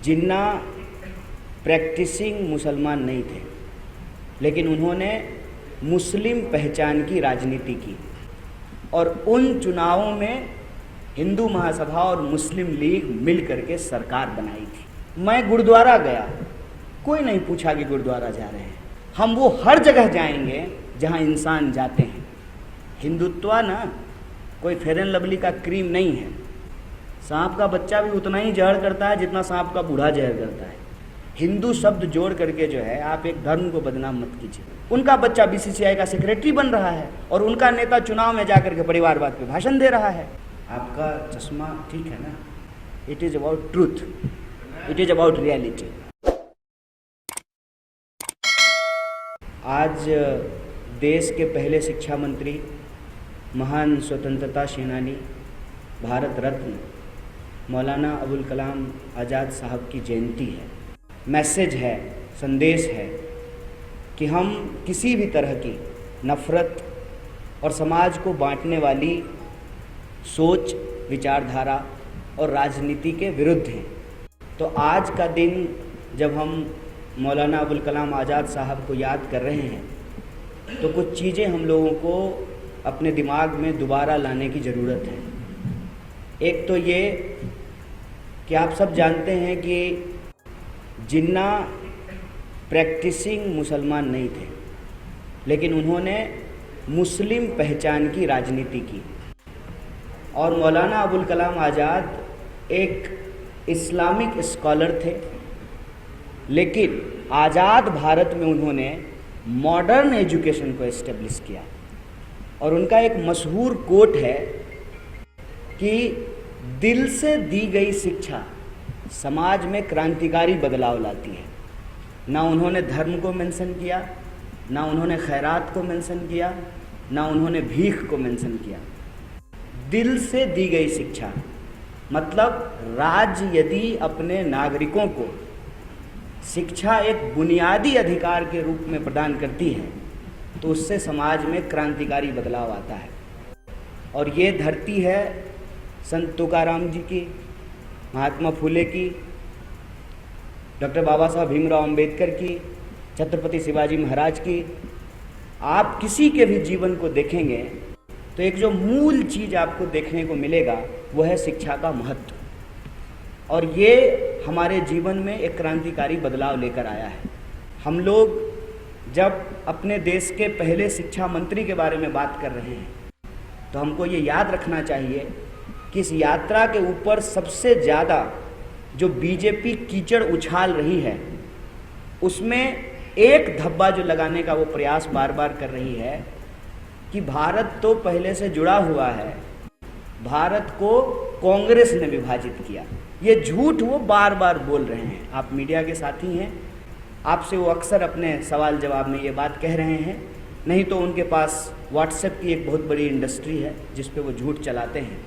जिन्ना practising मुसलमान नहीं थे, लेकिन उन्होंने मुस्लिम पहचान की राजनीति की और उन चुनावों में हिंदू महासभा और मुस्लिम लीग मिल करके सरकार बनाई थी। मैं गुरुद्वारा गया, कोई नहीं पूछा कि गुरुद्वारा जा रहे हैं। हम वो हर जगह जाएंगे जहाँ इंसान जाते हैं। हिंदुत्व ना कोई फेयर एंड लवली का क्रीम नहीं है। सांप का बच्चा भी उतना ही जहर करता है जितना सांप का बूढ़ा जहर करता है। हिंदू शब्द जोड़ करके जो है आप एक धर्म को बदनाम मत कीजिए। उनका बच्चा बीसीसीआई का सेक्रेटरी बन रहा है और उनका नेता चुनाव में जाकर के परिवारवाद पे भाषण दे रहा है। आपका चश्मा ठीक है ना? It is about truth, it is about reality. आज देश के पहले शिक्षा मंत्री, महान स्वतंत्रता सेनानी, भारत रत्न मौलाना अबुल कलाम आज़ाद साहब की जयंती है। मैसेज है, संदेश है कि हम किसी भी तरह की नफ़रत और समाज को बांटने वाली सोच, विचारधारा और राजनीति के विरुद्ध हैं। तो आज का दिन जब हम मौलाना अबुल कलाम आज़ाद साहब को याद कर रहे हैं तो कुछ चीज़ें हम लोगों को अपने दिमाग में दोबारा लाने की ज़रूरत है। एक तो ये कि आप सब जानते हैं कि जिन्ना प्रैक्टिसिंग मुसलमान नहीं थे, लेकिन उन्होंने मुस्लिम पहचान की राजनीति की और मौलाना अबुल कलाम आज़ाद एक इस्लामिक स्कॉलर थे, लेकिन आज़ाद भारत में उन्होंने मॉडर्न एजुकेशन को एस्टेब्लिश किया। और उनका एक मशहूर कोट है कि दिल से दी गई शिक्षा समाज में क्रांतिकारी बदलाव लाती है। ना उन्होंने धर्म को मेंशन किया, ना उन्होंने खैरात को मेंशन किया, ना उन्होंने भीख को मेंशन किया। दिल से दी गई शिक्षा मतलब राज्य यदि अपने नागरिकों को शिक्षा एक बुनियादी अधिकार के रूप में प्रदान करती है तो उससे समाज में क्रांतिकारी बदलाव आता है। और ये धरती है संत तुकाराम जी की, महात्मा फुले की, डॉक्टर बाबा साहब भीमराव अंबेडकर की, छत्रपति शिवाजी महाराज की। आप किसी के भी जीवन को देखेंगे तो एक जो मूल चीज़ आपको देखने को मिलेगा वो है शिक्षा का महत्व। और ये हमारे जीवन में एक क्रांतिकारी बदलाव लेकर आया है। हम लोग जब अपने देश के पहले शिक्षा मंत्री के बारे में बात कर रहे हैं तो हमको ये याद रखना चाहिए कि इस यात्रा के ऊपर सबसे ज़्यादा जो बीजेपी कीचड़ उछाल रही है उसमें एक धब्बा जो लगाने का वो प्रयास बार बार कर रही है कि भारत तो पहले से जुड़ा हुआ है, भारत को कांग्रेस ने विभाजित किया। ये झूठ वो बार बार बोल रहे हैं। आप मीडिया के साथी हैं, आपसे वो अक्सर अपने सवाल जवाब में ये बात कह रहे हैं, नहीं तो उनके पास व्हाट्सएप की एक बहुत बड़ी इंडस्ट्री है जिस पे वो झूठ चलाते हैं।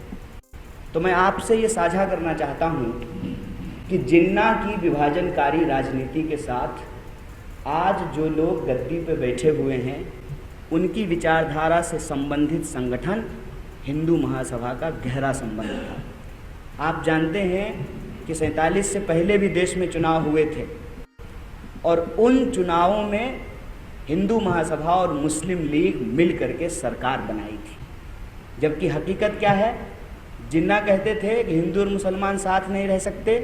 तो मैं आपसे ये साझा करना चाहता हूँ कि जिन्ना की विभाजनकारी राजनीति के साथ आज जो लोग गद्दी पे बैठे हुए हैं उनकी विचारधारा से संबंधित संगठन हिंदू महासभा का गहरा संबंध था। आप जानते हैं कि 47 से पहले भी देश में चुनाव हुए थे और उन चुनावों में हिंदू महासभा और मुस्लिम लीग मिल करके सरकार बनाई थी। जबकि हकीकत क्या है, जिन्ना कहते थे कि हिंदू और मुसलमान साथ नहीं रह सकते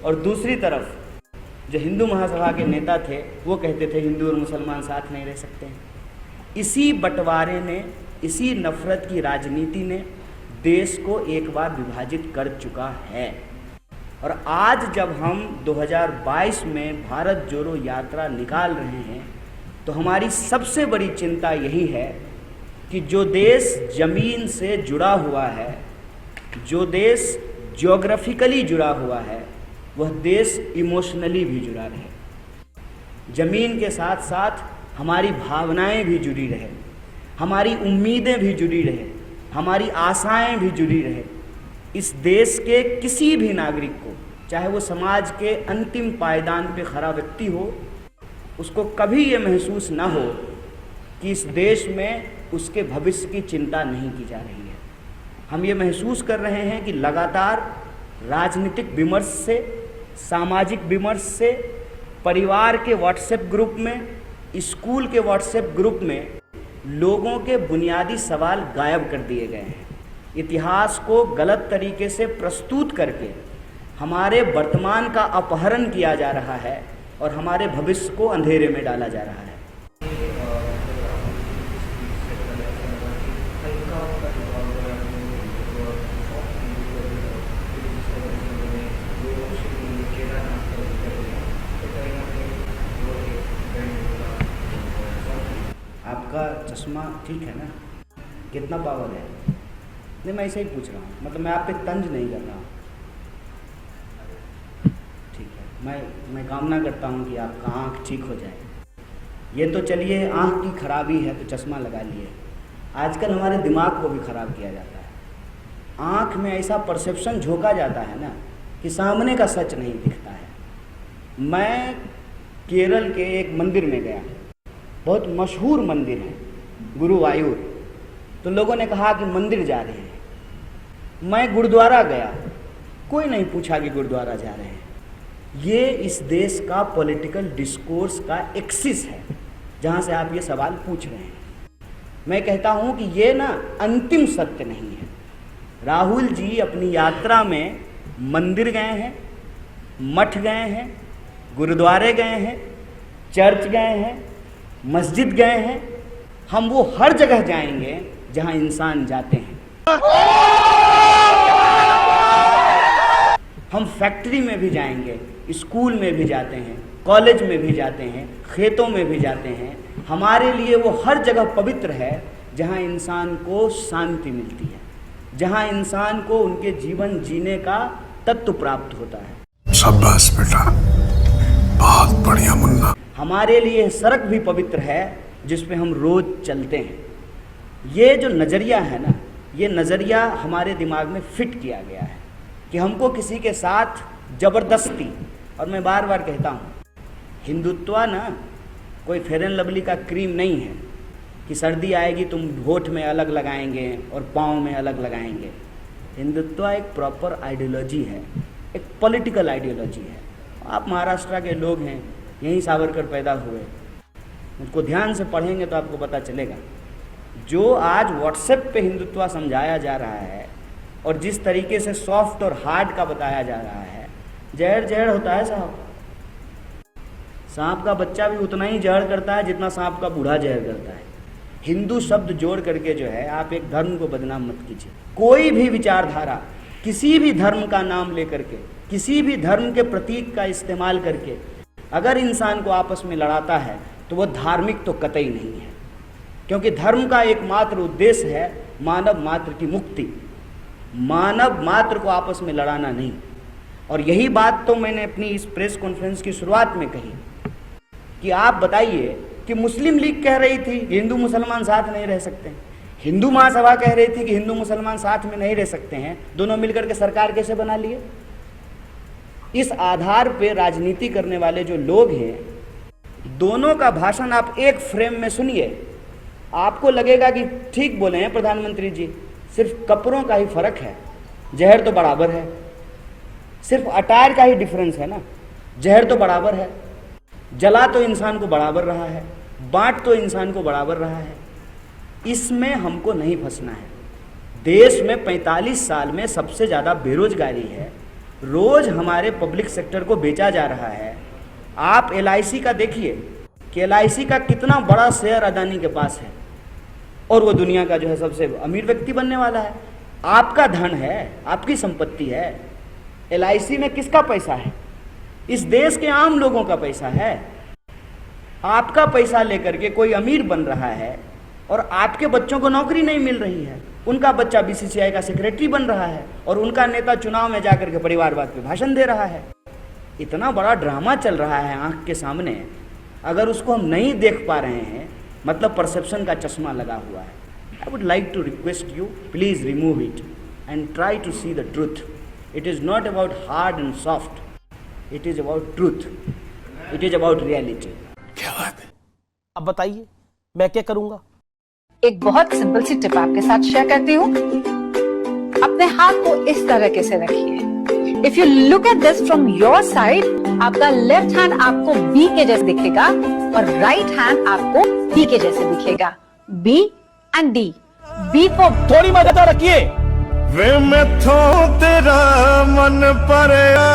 और दूसरी तरफ जो हिंदू महासभा के नेता थे वो कहते थे हिंदू और मुसलमान साथ नहीं रह सकते। इसी बंटवारे ने, इसी नफरत की राजनीति ने देश को एक बार विभाजित कर चुका है। और आज जब हम 2022 में भारत जोड़ो यात्रा निकाल रहे हैं तो हमारी सबसे बड़ी चिंता यही है कि जो देश ज़मीन से जुड़ा हुआ है, जो देश ज्योग्राफिकली जुड़ा हुआ है, वह देश इमोशनली भी जुड़ा रहे। ज़मीन के साथ साथ हमारी भावनाएं भी जुड़ी रहे, हमारी उम्मीदें भी जुड़ी रहे, हमारी आशाएं भी जुड़ी रहे। इस देश के किसी भी नागरिक को, चाहे वो समाज के अंतिम पायदान पे खड़ा व्यक्ति हो, उसको कभी ये महसूस ना हो कि इस देश में उसके भविष्य की चिंता नहीं की जा रही है। हम ये महसूस कर रहे हैं कि लगातार राजनीतिक विमर्श से, सामाजिक विमर्श से, परिवार के व्हाट्सएप ग्रुप में, स्कूल के व्हाट्सएप ग्रुप में लोगों के बुनियादी सवाल गायब कर दिए गए हैं। इतिहास को गलत तरीके से प्रस्तुत करके हमारे वर्तमान का अपहरण किया जा रहा है और हमारे भविष्य को अंधेरे में डाला जा रहा है। आपका चश्मा ठीक है ना? कितना पावर है? नहीं, मैं ऐसे ही पूछ रहा हूँ, मतलब मैं आप पे तंज नहीं कर रहा हूँ। ठीक है, मैं कामना करता हूँ कि आपका आँख ठीक हो जाए। ये तो चलिए आँख की खराबी है तो चश्मा लगा लिए, आजकल हमारे दिमाग को भी ख़राब किया जाता है। आँख में ऐसा परसेप्शन झोंका जाता है ना कि सामने का सच नहीं दिखता है। मैं केरल के एक मंदिर में गया, बहुत मशहूर मंदिर है गुरुवायूर, तो लोगों ने कहा कि मंदिर जा रहे हैं। मैं गुरुद्वारा गया, कोई नहीं पूछा कि गुरुद्वारा जा रहे हैं। ये इस देश का पॉलिटिकल डिस्कोर्स का एक्सिस है जहाँ से आप ये सवाल पूछ रहे हैं। मैं कहता हूँ कि ये ना अंतिम सत्य नहीं है। राहुल जी अपनी यात्रा में मंदिर गए हैं, मठ गए हैं, गुरुद्वारे गए हैं, चर्च गए हैं, मस्जिद गए हैं। हम वो हर जगह जाएंगे जहां इंसान जाते हैं। हम फैक्ट्री में भी जाएंगे, स्कूल में भी जाते हैं, कॉलेज में भी जाते हैं, खेतों में भी जाते हैं। हमारे लिए वो हर जगह पवित्र है जहां इंसान को शांति मिलती है, जहां इंसान को उनके जीवन जीने का तत्व प्राप्त होता है। शाबाश बेटा, बहुत बढ़िया मुन्ना। हमारे लिए सड़क भी पवित्र है जिस पे हम रोज चलते हैं। ये जो नज़रिया है ना, ये नज़रिया हमारे दिमाग में फिट किया गया है कि हमको किसी के साथ ज़बरदस्ती, और मैं बार बार कहता हूँ, हिंदुत्व ना कोई फेयर एंड लवली का क्रीम नहीं है कि सर्दी आएगी तुम होठ में अलग लगाएंगे और पाँव में अलग लगाएंगे। हिंदुत्व एक प्रॉपर आइडियोलॉजी है, एक पॉलिटिकल आइडियोलॉजी है। आप महाराष्ट्र के लोग हैं, यहीं सावरकर पैदा हुए, उनको ध्यान से पढ़ेंगे तो आपको पता चलेगा। जो आज व्हाट्सएप पे हिंदुत्व समझाया जा रहा है और जिस तरीके से सॉफ्ट और हार्ड का बताया जा रहा है, जहर जहर होता है साहब। सांप का बच्चा भी उतना ही जहर करता है जितना सांप का बूढ़ा जहर करता है। हिंदू शब्द जोड़ करके जो है आप एक धर्म को बदनाम मत कीजिए। कोई भी विचारधारा किसी भी धर्म का नाम लेकर के, किसी भी धर्म के प्रतीक का इस्तेमाल करके अगर इंसान को आपस में लड़ाता है तो वह धार्मिक तो कतई नहीं है, क्योंकि धर्म का एकमात्र उद्देश्य है मानव मात्र की मुक्ति, मानव मात्र को आपस में लड़ाना नहीं। और यही बात तो मैंने अपनी इस प्रेस कॉन्फ्रेंस की शुरुआत में कही कि आप बताइए कि मुस्लिम लीग कह रही थी हिंदू मुसलमान साथ नहीं रह सकते, हिंदू महासभा कह रही थी कि हिंदू मुसलमान साथ में नहीं रह सकते हैं, दोनों मिलकर के सरकार कैसे बना लिए? इस आधार पे राजनीति करने वाले जो लोग हैं, दोनों का भाषण आप एक फ्रेम में सुनिए, आपको लगेगा कि ठीक बोले हैं प्रधानमंत्री जी, सिर्फ कपड़ों का ही फर्क है, जहर तो बराबर है। सिर्फ अटायर का ही डिफरेंस है ना, जहर तो बराबर है। जला तो इंसान को बराबर रहा है, बांट तो इंसान को बराबर रहा है। इसमें हमको नहीं फंसना है। देश में 45 साल में सबसे ज़्यादा बेरोजगारी है, रोज हमारे पब्लिक सेक्टर को बेचा जा रहा है। आप LIC का देखिए कि LIC का कितना बड़ा शेयर अदानी के पास है और वो दुनिया का जो है सबसे अमीर व्यक्ति बनने वाला है। आपका धन है, आपकी संपत्ति है। LIC में किसका पैसा है? इस देश के आम लोगों का पैसा है। आपका पैसा लेकर के कोई अमीर बन रहा है और आपके बच्चों को नौकरी नहीं मिल रही है, उनका बच्चा BCCI का सेक्रेटरी बन रहा है और उनका नेता चुनाव में जाकर के परिवारवाद पे भाषण दे रहा है। इतना बड़ा ड्रामा चल रहा है आंख के सामने, अगर उसको हम नहीं देख पा रहे हैं मतलब परसेप्शन का चश्मा लगा हुआ है। I would like to request you, please remove it and try to see the truth. It is not about hard and soft, it is about truth, it is about reality. क्या बात है? अब बताइए मैं क्या करूंगा? एक बहुत सिंपल सी टिप आपके साथ शेयर करती हूँ। अपने हाथ को इस तरह से रखिए if you look at this from your side, आपका लेफ्ट हैंड आपको बी के जैसे दिखेगा और राइट हैंड आपको डी के जैसे दिखेगा। B and D. बी फॉर थोड़ी मदद रखिए। वे मैथों तेरा मन परया